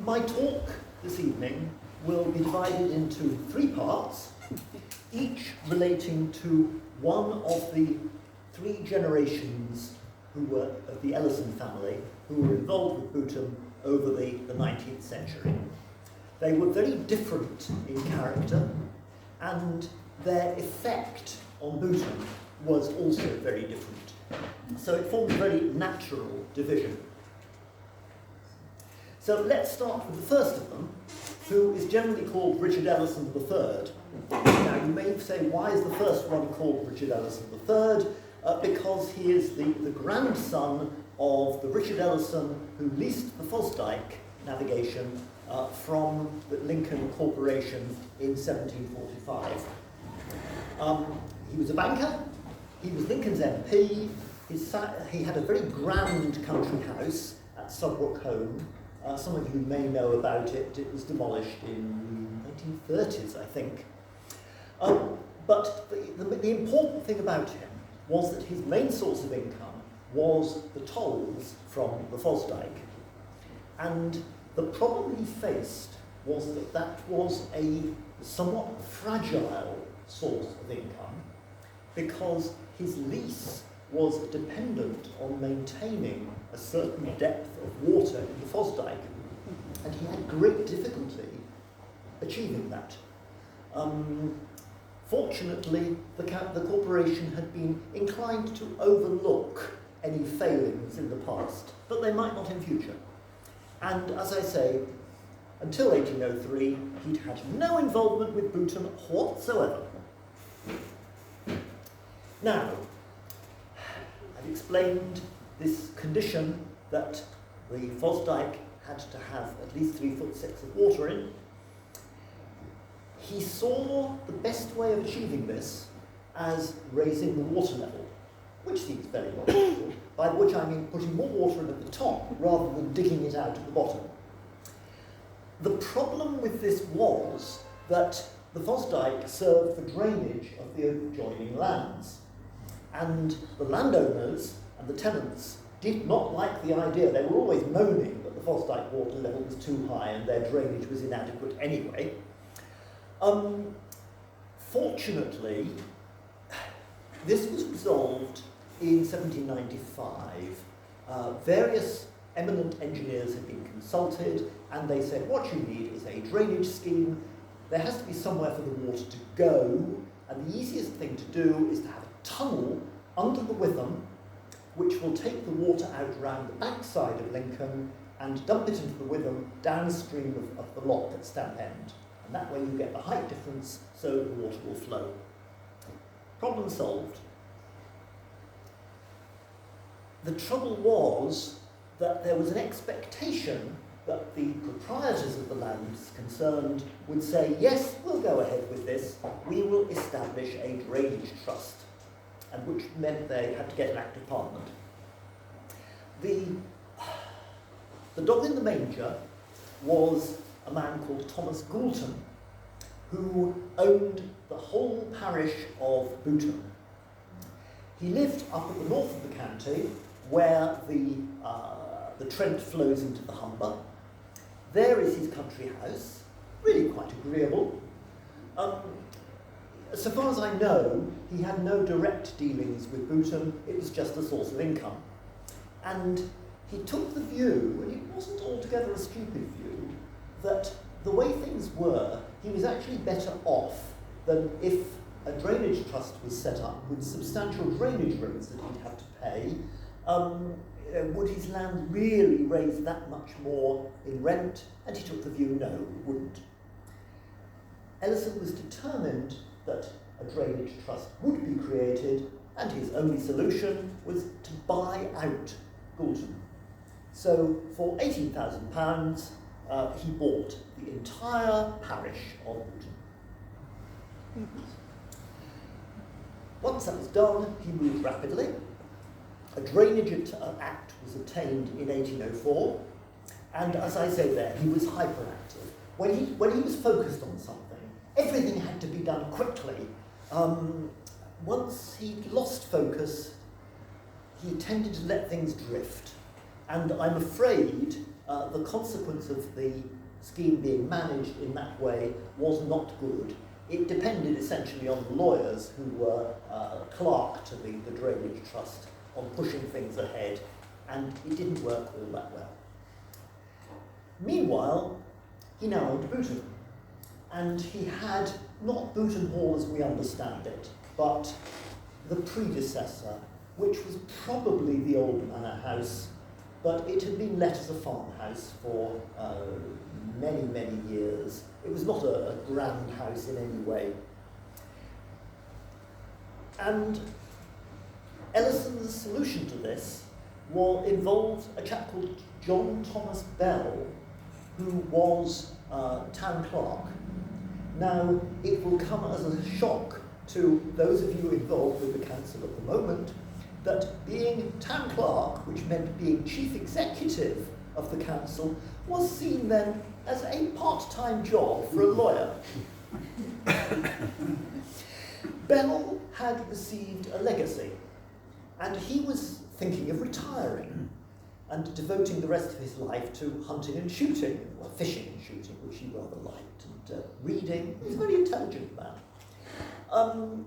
My talk this evening will be divided into three parts, each relating to one of the three generations who were of the Ellison family who were involved with Boultham over the 19th century. They were very different in character, and their effect on Boultham was also very different. So it formed a very natural division. So let's start with the first of them, who is generally called Richard Ellison III. Now you may say, why is the first one called Richard Ellison III? Because he is the grandson of the Richard Ellison who leased the Fosdyke navigation from the Lincoln Corporation in 1745. He was a banker, he was Lincoln's MP, he had a very grand country house at Sudbrook Home. Some of you may know about it. It was demolished in the 1930s, I think. But the important thing about him was that his main source of income was the tolls from the Fosdyke. And the problem he faced was that that was a somewhat fragile source of income because his lease was dependent on maintaining a certain depth of water in the Fosdyke, and he had great difficulty achieving that. Fortunately, the corporation had been inclined to overlook any failings in the past, but they might not in future. And as I say, until 1803, he'd had no involvement with Boultham whatsoever. Now, I've explained this condition that the Fosdyke had to have at least 3 foot 6 of water in. He saw the best way of achieving this as raising the water level, which seems very logical, by which I mean putting more water in at the top rather than digging it out at the bottom. The problem with this was that the Fosdyke served for drainage of the adjoining lands, and the landowners and the tenants did not like the idea. They were always moaning that the Fosdyke water level was too high and their drainage was inadequate anyway. Fortunately, this was resolved in 1795. Various eminent engineers had been consulted, and they said, what you need is a drainage scheme. There has to be somewhere for the water to go, and the easiest thing to do is to have a tunnel under the Witham, which will take the water out round the backside of Lincoln and dump it into the Witham downstream of the lock at Stamp End. And that way you get the height difference, so the water will flow. Problem solved. The trouble was that there was an expectation that the proprietors of the lands concerned would say, yes, we'll go ahead with this, we will establish a drainage trust, and which meant they had to get an Act of Parliament. The dog in the manger was a man called Thomas Boultham, who owned the whole parish of Boultham. He lived up at the north of the county, where the Trent flows into the Humber. There is his country house, really quite agreeable. So far as I know, he had no direct dealings with Boultham, it was just a source of income. And he took the view, and it wasn't altogether a stupid view, that the way things were, he was actually better off than if a drainage trust was set up with substantial drainage rates that he'd have to pay. Would his land really raise that much more in rent? And he took the view, no, it wouldn't. Ellison was determined that a drainage trust would be created, and his only solution was to buy out Boultham. So for £18,000, he bought the entire parish of Boultham. Once that was done, he moved rapidly. A drainage act was obtained in 1804, and as I say there, he was hyperactive. When he was focused on something, everything had to be done quickly. Once he lost focus, he tended to let things drift. And I'm afraid the consequence of the scheme being managed in that way was not good. It depended essentially on the lawyers who were clerk to the Drainage Trust on pushing things ahead, and it didn't work all that well. Meanwhile, he now owned Boultham, and he had not Boultham Hall as we understand it, but the predecessor, which was probably the old manor house, but it had been let as a farmhouse for many, many years. It was not a grand house in any way. And Ellison's solution to this involved a chap called John Thomas Bell, who was town clerk. Now, it will come as a shock to those of you involved with the council at the moment that being town clerk, which meant being chief executive of the council, was seen then as a part-time job for a lawyer. Bell had received a legacy, and he was thinking of retiring and devoting the rest of his life to hunting and shooting, or fishing and shooting, which he rather liked, and reading. He was a very intelligent man.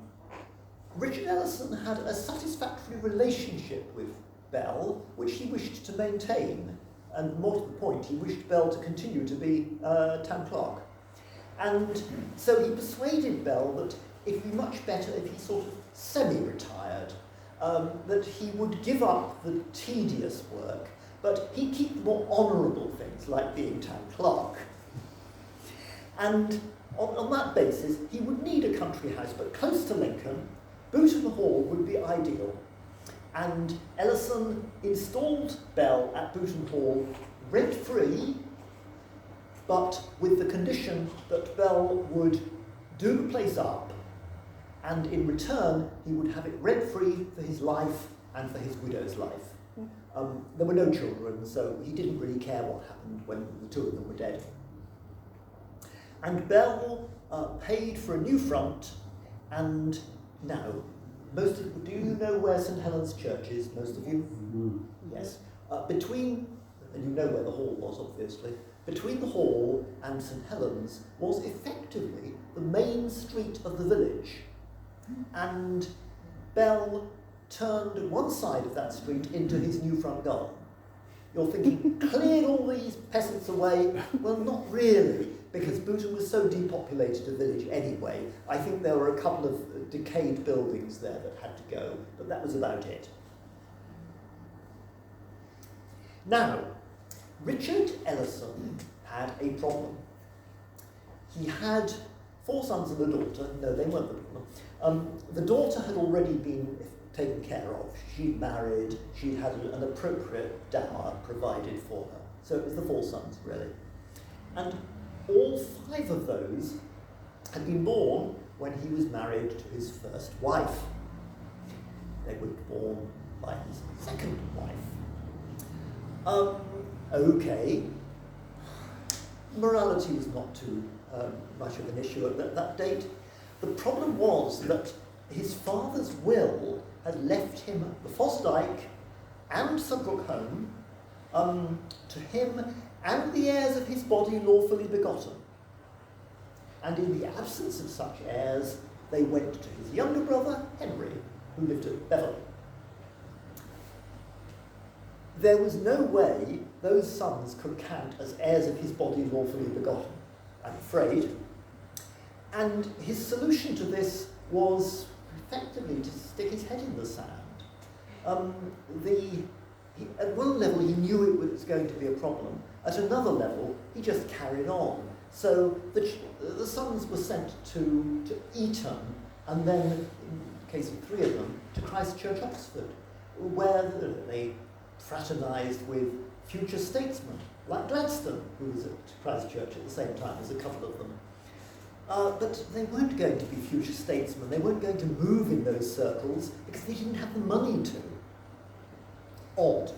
Richard Ellison had a satisfactory relationship with Bell, which he wished to maintain, and more to the point, he wished Bell to continue to be town clerk. And so he persuaded Bell that it would be much better if he sort of semi-retired, that he would give up the tedious work, but he'd keep the more honourable things, like being town clerk. And on that basis, he would need a country house, but close to Lincoln. Boultham Hall would be ideal. And Ellison installed Bell at Boultham Hall rent-free, but with the condition that Bell would do the place up, and in return, he would have it rent-free for his life and for his widow's life. There were no children, so he didn't really care what happened when the two of them were dead. And Bell paid for a new front, and now, most of you, do you know where St Helens Church is, most of you? Yes. And you know where the hall was, obviously, between the hall and St Helens was effectively the main street of the village. And Bell turned one side of that street into his new front garden. You're thinking, cleared all these peasants away? Well, not really, because Boultham was so depopulated a village anyway. I think there were a couple of decayed buildings there that had to go, but that was about it. Now, Richard Ellison had a problem. He had 4 sons and a daughter. No, they weren't the problem. The daughter had already been taken care of. She'd married, she'd had an appropriate dower provided for her. So it was the 4 sons, really. And all 5 of those had been born when he was married to his first wife. They were born by his second wife. Okay. Morality was not too much of an issue at that date. The problem was that his father's will had left him the Fosdyke and Sudbrook home to him and the heirs of his body lawfully begotten. And in the absence of such heirs, they went to his younger brother, Henry, who lived at Beverley. There was no way those sons could count as heirs of his body lawfully begotten, I'm afraid. And his solution to this was effectively to stick his head in the sand. At one level, he knew it was going to be a problem. At another level, he just carried on. So the sons were sent to Eton, and then, in the case of 3 of them, to Christ Church, Oxford, where they fraternised with future statesmen, like Gladstone, who was at Christ Church at the same time as a couple of them. But they weren't going to be future statesmen. They weren't going to move in those circles because they didn't have the money to. Odd.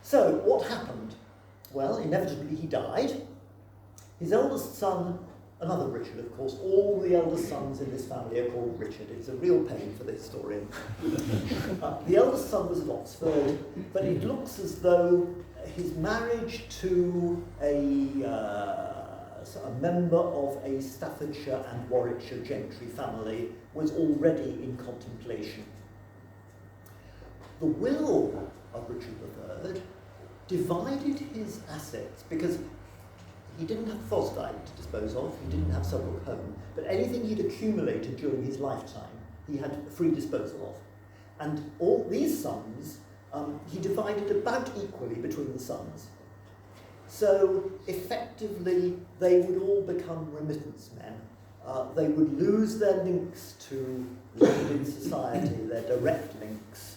So, what happened? Well, inevitably he died. His eldest son another Richard, of course. All the eldest sons in this family are called Richard. It's a real pain for the historian. The eldest son was at Oxford, but it looks as though his marriage to a member of a Staffordshire and Warwickshire gentry family was already in contemplation. The will of Richard III divided his assets because he didn't have Fosdyke to dispose of, he didn't have Suffolk Home, but anything he'd accumulated during his lifetime, he had free disposal of. And all these sums, he divided about equally between the sons. So effectively, they would all become remittance men. They would lose their links to London society, their direct links.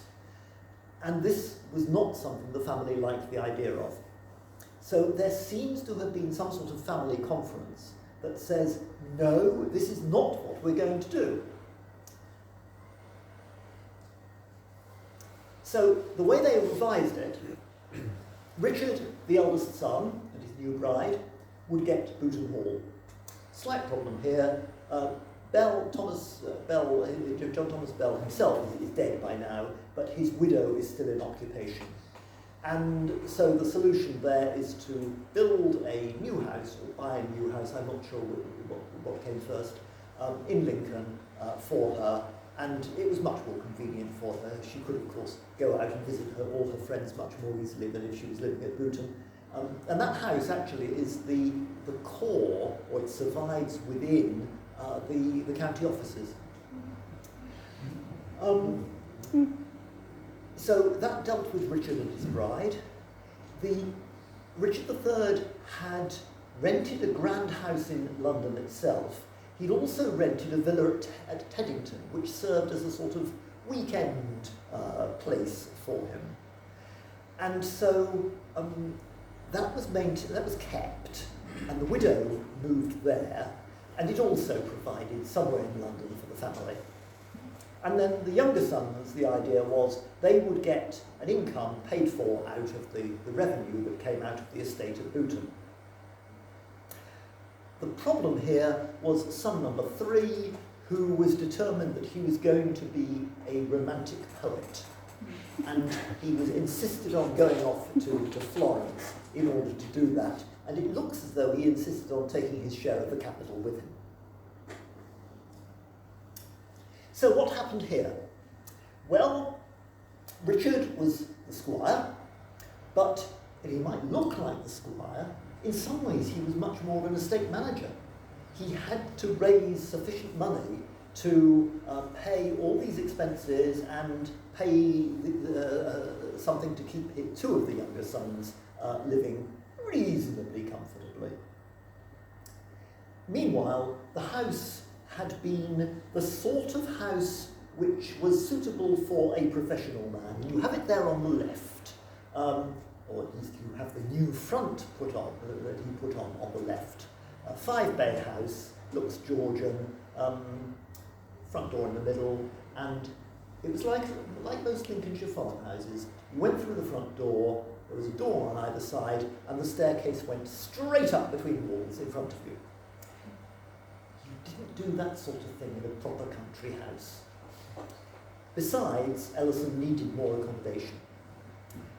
And this was not something the family liked the idea of. So there seems to have been some sort of family conference that says, no, this is not what we're going to do. So the way they revised it, Richard, the eldest son, and his new bride, would get Boultham Hall. Slight problem here. John Thomas Bell himself is dead by now, but his widow is still in occupation. And so the solution there is to build a new house, or buy a new house, I'm not sure what came first, in Lincoln for her, and it was much more convenient for her. She could, of course, go out and visit all her friends much more easily than if she was living at Boultham. And that house actually is the core, or it survives within the county offices. So that dealt with Richard and his bride. Richard III had rented a grand house in London itself. He'd also rented a villa at Teddington, which served as a sort of weekend place for him. And so that was kept, and the widow moved there, and it also provided somewhere in London for the family. And then the younger sons, the idea was they would get an income paid for out of the revenue that came out of the estate at Boultham. The problem here was son number 3, who was determined that he was going to be a romantic poet. And he was insisted on going off to Florence in order to do that. And it looks as though he insisted on taking his share of the capital with him. So what happened here? Well, Richard was the squire, but he might look like the squire. In some ways, he was much more of an estate manager. He had to raise sufficient money to pay all these expenses and pay something to keep 2 of the younger sons living reasonably comfortably. Meanwhile, the house had been the sort of house which was suitable for a professional man. You have it there on the left, or at least you have the new front put on, that he put on the left. A 5-bay house, looks Georgian, front door in the middle, and it was like most Lincolnshire farmhouses. You went through the front door, there was a door on either side, and the staircase went straight up between walls in front of you. You didn't do that sort of thing in a proper country house. Besides, Ellison needed more accommodation.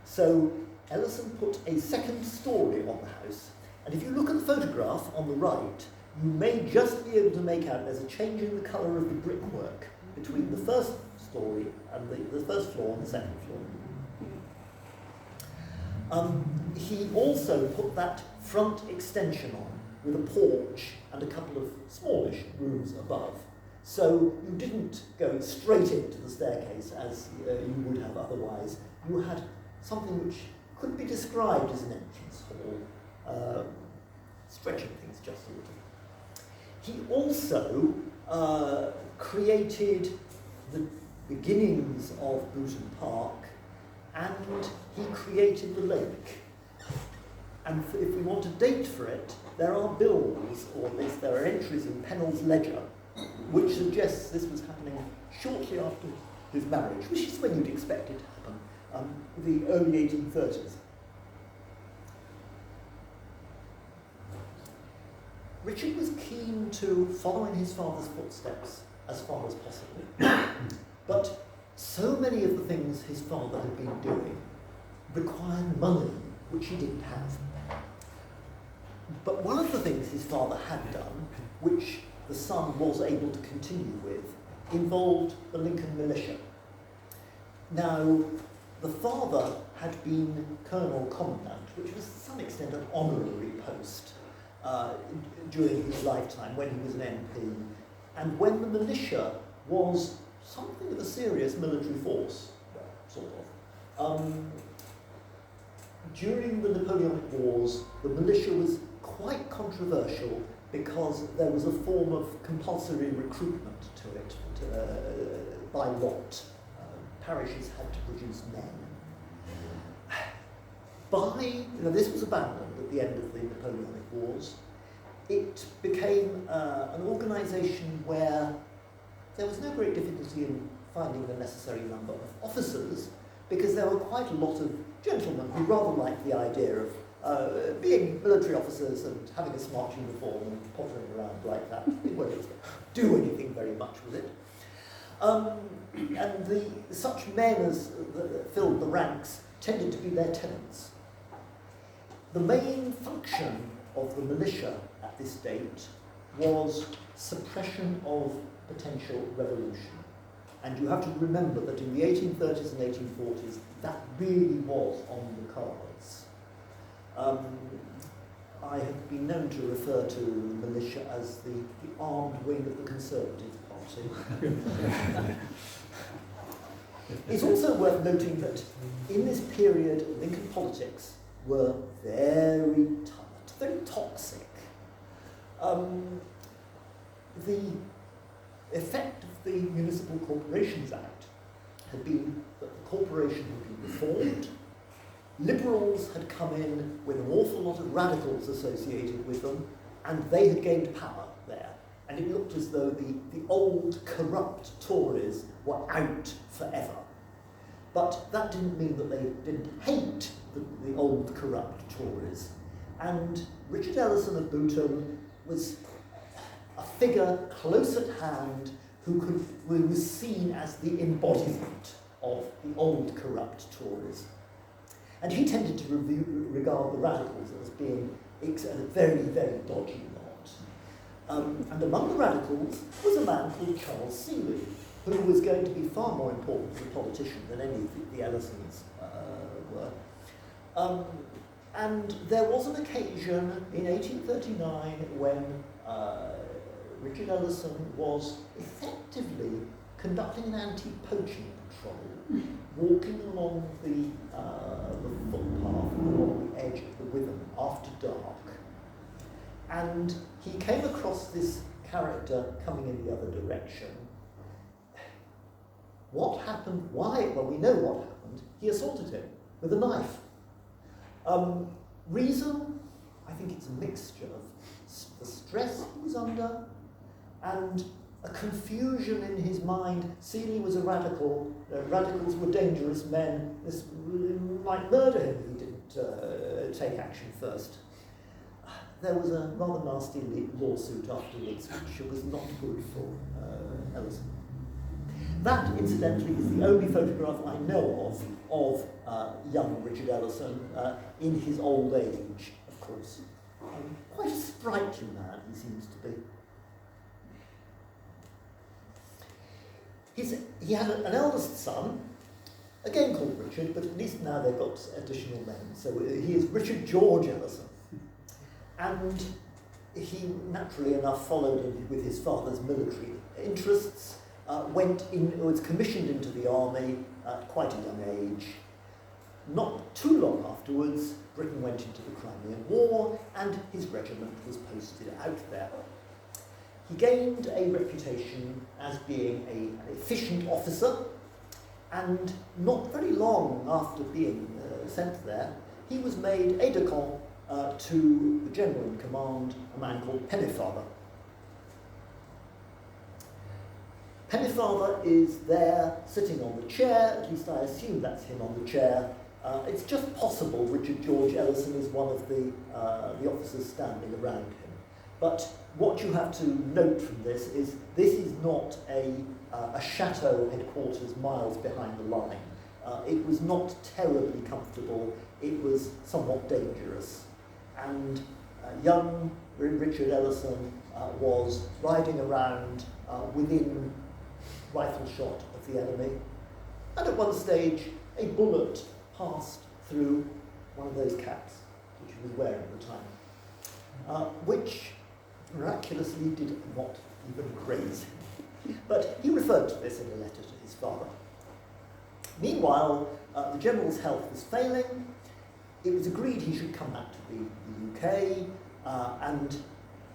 So Ellison put a 2nd story on the house, and if you look at the photograph on the right, you may just be able to make out there's a change in the colour of the brickwork between the 1st story and the 1st floor and the 2nd floor. He also put that front extension on with a porch and a couple of smallish rooms above. So you didn't go straight into the staircase as you would have otherwise. You had something which could be described as an entrance hall, stretching things just a little. He also created the beginnings of Boultham Park, and he created the lake. And if we want a date for it, there are bills, or at least there are entries in Pennell's ledger, which suggests this was happening shortly after his marriage, which is when you'd expect it to happen, the early 1830s. Richard was keen to follow in his father's footsteps as far as possible. But so many of the things his father had been doing required money, which he didn't have. But one of the things his father had done, which the son was able to continue with, involved the Lincoln militia. Now, the father had been Colonel Commandant, which was to some extent an honorary post during his lifetime when he was an MP, and when the militia was something of a serious military force, sort of. During the Napoleonic Wars, the militia was quite controversial because there was a form of compulsory recruitment to it by lot. Parishes had to produce men. This was abandoned at the end of the Napoleonic Wars. It became an organisation where there was no great difficulty in finding the necessary number of officers, because there were quite a lot of gentlemen who rather liked the idea of being military officers and having a smart uniform and pottering around like that. They weren't do anything very much with it. And such men as filled the ranks tended to be their tenants. The main function of the militia at this date was suppression of potential revolution. And you have to remember that in the 1830s and 1840s, that really was on the cards. I have been known to refer to the militia as the armed wing of the Conservative Party. It's also worth noting that in this period, Lincoln politics were very tight, very toxic. The effect of the Municipal Corporations Act had been that the corporation had been reformed. Liberals had come in with an awful lot of radicals associated with them, and they had gained power there. And it looked as though the old, corrupt Tories were out forever. But that didn't mean that they didn't hate the old, corrupt Tories. And Richard Ellison of Boultham was a figure close at hand who was seen as the embodiment of the old, corrupt Tories. And he tended to regard the radicals as being a very, very dodgy lot. And among the radicals was a man called Charles Seeley, who was going to be far more important as a politician than any of the Ellisons were. And there was an occasion in 1839 when Richard Ellison was effectively conducting an anti-poaching patrol, walking along the footpath along the edge of the Witham after dark. And he came across this character coming in the other direction. What happened? Why? Well, we know what happened. He assaulted him with a knife. Reason? I think it's a mixture of the stress he was under and a confusion in his mind. Seeley was a radical. Radicals were dangerous men. This might murder him if he didn't take action first. There was a rather nasty lawsuit afterwards, which was not good for Ellison. That, incidentally, is the only photograph I know of young Richard Ellison in his old age, of course. Quite a sprightly man, he seems to be. He had an eldest son, again called Richard, but at least now they've got additional names. So he is Richard George Ellison. And he, naturally enough, followed with his father's military interests, was commissioned into the army at quite a young age. Not too long afterwards, Britain went into the Crimean War, and his regiment was posted out there. He gained a reputation as being an efficient officer, and not very long after being sent there, he was made aide-de-camp to the general in command, a man called Pennefather. Pennefather is there sitting on the chair, at least I assume that's him on the chair. It's just possible Richard George Ellison is one of the officers standing around him. But what you have to note from this is not a chateau headquarters miles behind the line. It was not terribly comfortable, it was somewhat dangerous. And young Richard Ellison was riding around within rifle shot of the enemy. And at one stage, a bullet passed through one of those caps, which he was wearing at the time, which miraculously did not even graze him. But he referred to this in a letter to his father. Meanwhile, the general's health was failing. It was agreed he should come back to the UK, and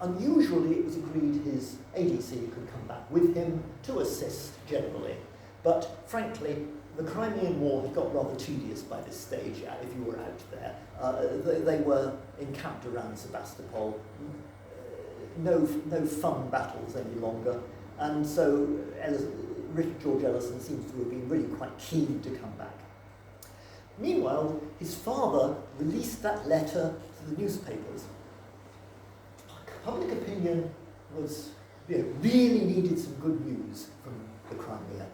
unusually it was agreed his ADC could come back with him to assist generally. But frankly, the Crimean War had got rather tedious by this stage, if you were out there. They were encamped around Sebastopol, no fun battles any longer, and so Richard George Ellison seems to have been really quite keen to come back. Meanwhile, his father released that letter to the newspapers. Public opinion was, really needed some good news from the Crimea.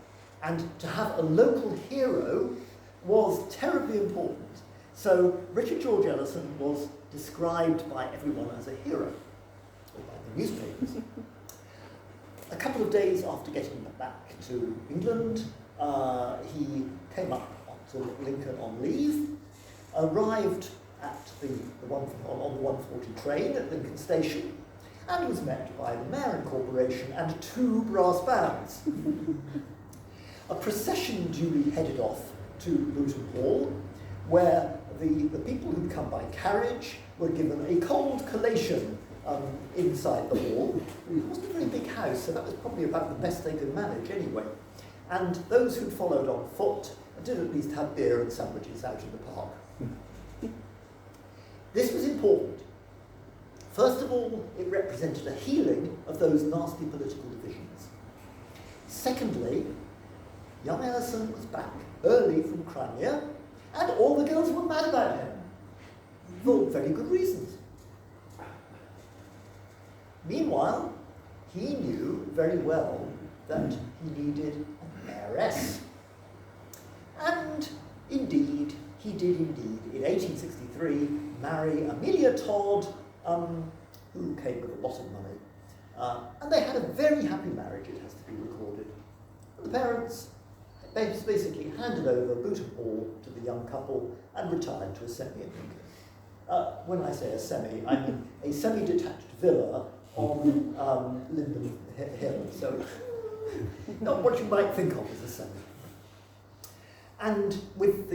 And to have a local hero was terribly important. So Richard George Ellison was described by everyone as a hero, or by the newspapers. A couple of days after getting back to England, he came up to Lincoln on leave, arrived at on the 140 train at Lincoln Station, and was met by the mayor and corporation and 2 brass bands. A procession duly headed off to Boultham Hall, where the people who'd come by carriage were given a cold collation inside the hall. It wasn't a very big house, so that was probably about the best they could manage anyway. And those who followed on foot did at least have beer and sandwiches out in the park. This was important. First of all, it represented a healing of those nasty political divisions. Secondly, young Ellison was back early from Crimea, and all the girls were mad about him, for very good reasons. Meanwhile, he knew very well that he needed an heiress. And indeed, he did indeed, in 1863, marry Amelia Todd, who came with a lot of money. And they had a very happy marriage, it has to be recorded. And the parents basically handed over Boultham Hall to the young couple and retired to a semi in Lincoln. When I say a semi, I mean a semi-detached villa on Linden Hill, so not what you might think of as a semi. And with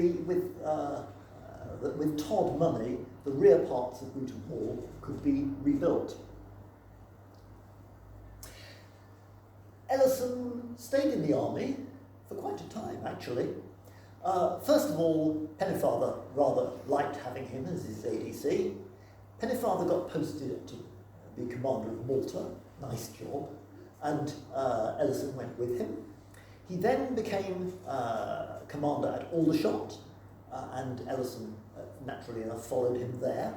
Todd money, the rear parts of Boultham Hall could be rebuilt. Ellison stayed in the army for quite a time, actually. First of all, Pennefather rather liked having him as his ADC. Pennefather got posted to be commander of Malta, nice job, and Ellison went with him. He then became commander at Aldershot, and Ellison, naturally enough, followed him there.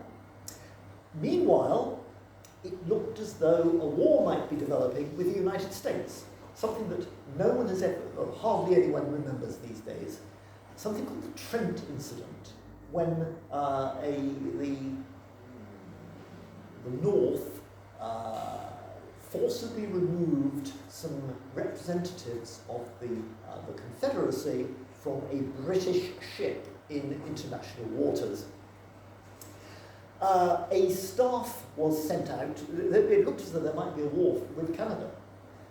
Meanwhile, it looked as though a war might be developing with the United States, something that no one has ever, or hardly anyone remembers these days, something called the Trent Incident, when the North forcibly removed some representatives of the Confederacy from a British ship in international waters. A staff was sent out. It looked as though there might be a war with Canada,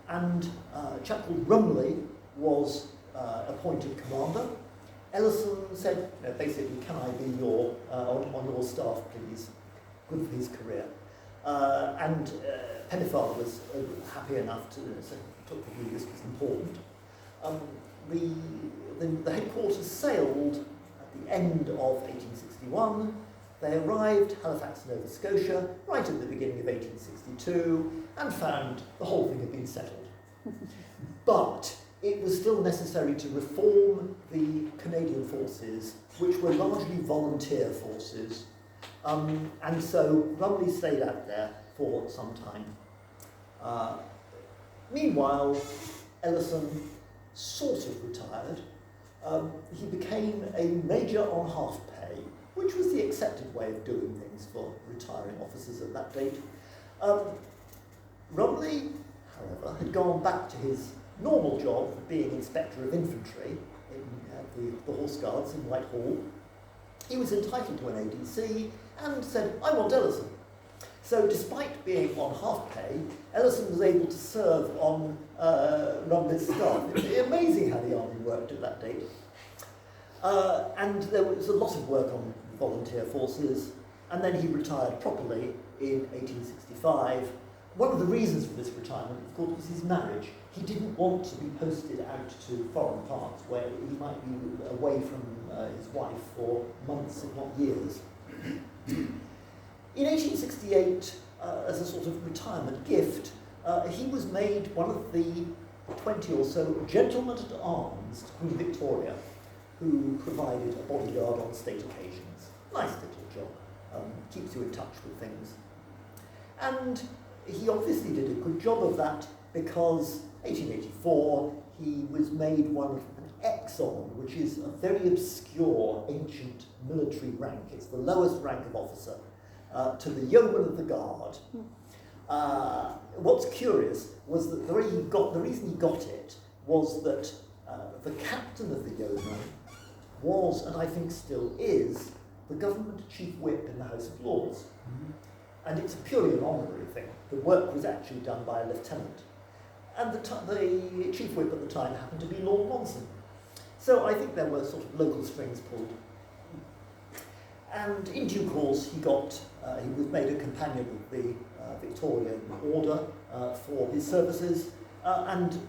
and a chap called Rumley was appointed commander. Ellison said, basically, can I be on your staff, please? Good for his career. And Pennefather was happy enough to took the view this was important. The headquarters sailed at the end of 1861. They arrived at Halifax, Nova Scotia, right at the beginning of 1862, and found the whole thing had been settled. But it was still necessary to reform the Canadian forces, which were largely volunteer forces. And so Rumley stayed out there, for some time. Meanwhile, Ellison sort of retired. He became a major on half pay, which was the accepted way of doing things for retiring officers at that date. Rumley, however, had gone back to his normal job of being Inspector of Infantry in the Horse Guards in Whitehall. He was entitled to an ADC and said, "I want Ellison." So despite being on half pay, Ellison was able to serve on Rumley's staff. It's amazing how the army worked at that date. And there was a lot of work on volunteer forces, and then he retired properly in 1865. One of the reasons for this retirement, of course, was his marriage. He didn't want to be posted out to foreign parts where he might be away from his wife for months, if not years. In 1868, as a sort of retirement gift, he was made one of the 20 or so gentlemen at arms to Queen Victoria, who provided a bodyguard on state occasions. Nice little job, keeps you in touch with things. And he obviously did a good job of that because 1884 he was made one of an exon, which is a very obscure ancient military rank. It's the lowest rank of officer, to the yeoman of the guard. What's curious was that the reason he got it was that the captain of the yeoman was, and I think still is, the government chief whip in the House of Lords. And it's purely an honorary thing. The work was actually done by a lieutenant. And the chief whip at the time happened to be Lord Monson. So I think there were sort of local strings pulled. And in due course, he was made a companion of the Victorian Order for his services, and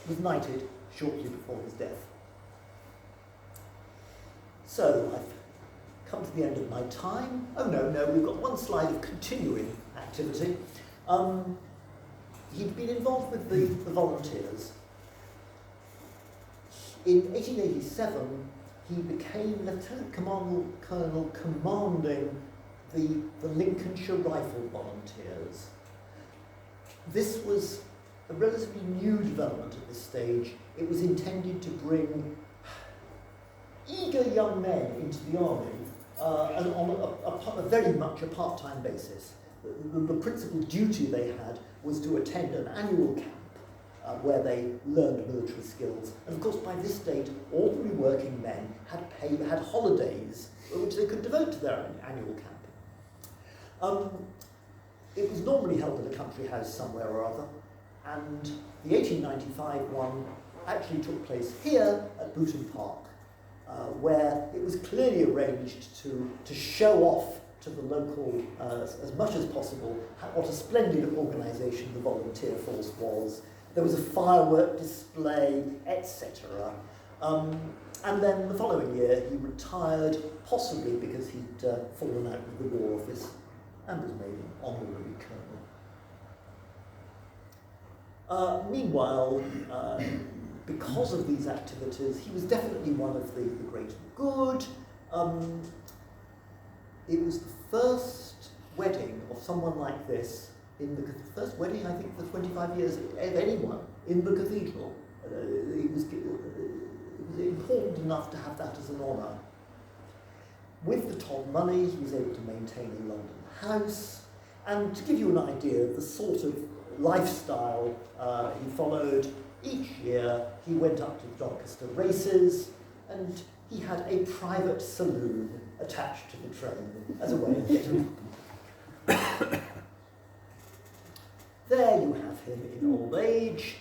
was knighted shortly before his death. So I've come to the end of my time. Oh no, we've got one slide of continuing activity. He'd been involved with the volunteers. In 1887, he became Lieutenant Colonel commanding the Lincolnshire Rifle Volunteers. This was a relatively new development at this stage. It was intended to bring eager young men into the army and on a very much a part-time basis. The principal duty they had was to attend an annual camp where they learned military skills. And of course, by this date, ordinary working men had holidays which they could devote to their annual camp. It was normally held at a country house somewhere or other, and the 1895 one actually took place here at Boultham Park, where it was clearly arranged to show off to the local, as much as possible, what a splendid organisation the volunteer force was. There was a firework display, etc. And then the following year he retired, possibly because he'd fallen out with the War Office, and was made an honorary colonel. Meanwhile, because of these activities, he was definitely one of the great and good. It was the first wedding of someone like this, first wedding, I think, for 25 years of anyone in the cathedral. It was important enough to have that as an honour. With the Todd money, he was able to maintain a London house, and to give you an idea of the sort of lifestyle he followed, each year he went up to the Doncaster races, and he had a private saloon attached to the train as a way of getting up. There you have him in old age.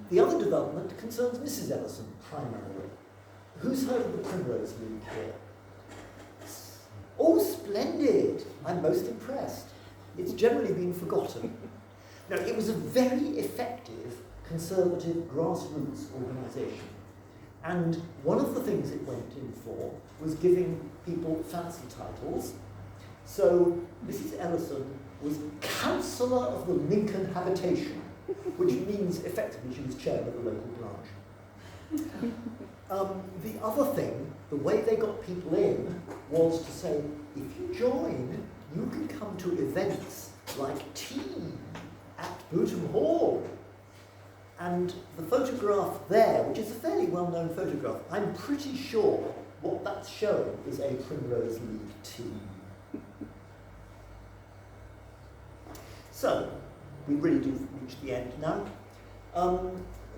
The other development concerns Mrs. Ellison primarily. Who's heard of the Primrose League here? Oh, splendid! I'm most impressed. It's generally been forgotten. Now, it was a very effective conservative grassroots organisation. And one of the things it went in for was giving people fancy titles. So Mrs. Ellison was Councillor of the Lincoln Habitation, which means effectively she was chair of the local branch. The other thing, the way they got people in, was to say, if you join, you can come to events like tea at Boultham Hall. And the photograph there, which is a fairly well-known photograph, I'm pretty sure what that's showing is a Primrose League tea. So, we really do reach the end now.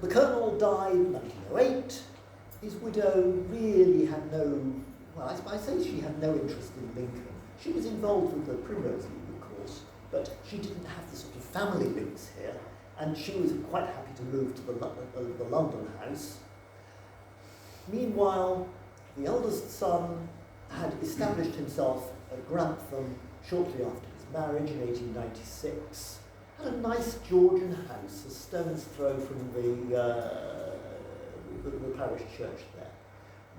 The Colonel died in 1908. His widow really had no, well, I say she had no interest in Lincoln. She was involved with the Primrose League, of course, but she didn't have the sort of family links here, and she was quite happy to move to the London house. Meanwhile, the eldest son had established himself at Grantham shortly after his marriage in 1896. Had a nice Georgian house, a stone's throw from the parish church there.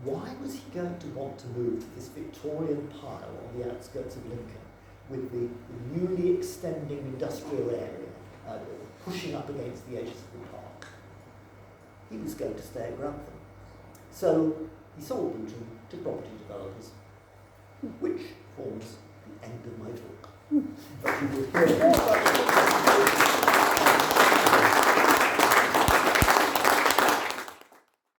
Why was he going to want to move to this Victorian pile on the outskirts of Lincoln with the newly extending industrial area pushing up against the edges of the park? He was going to stay at Grantham. So he sold Boultham to property developers, which forms the end of my talk. But you will hear more about it.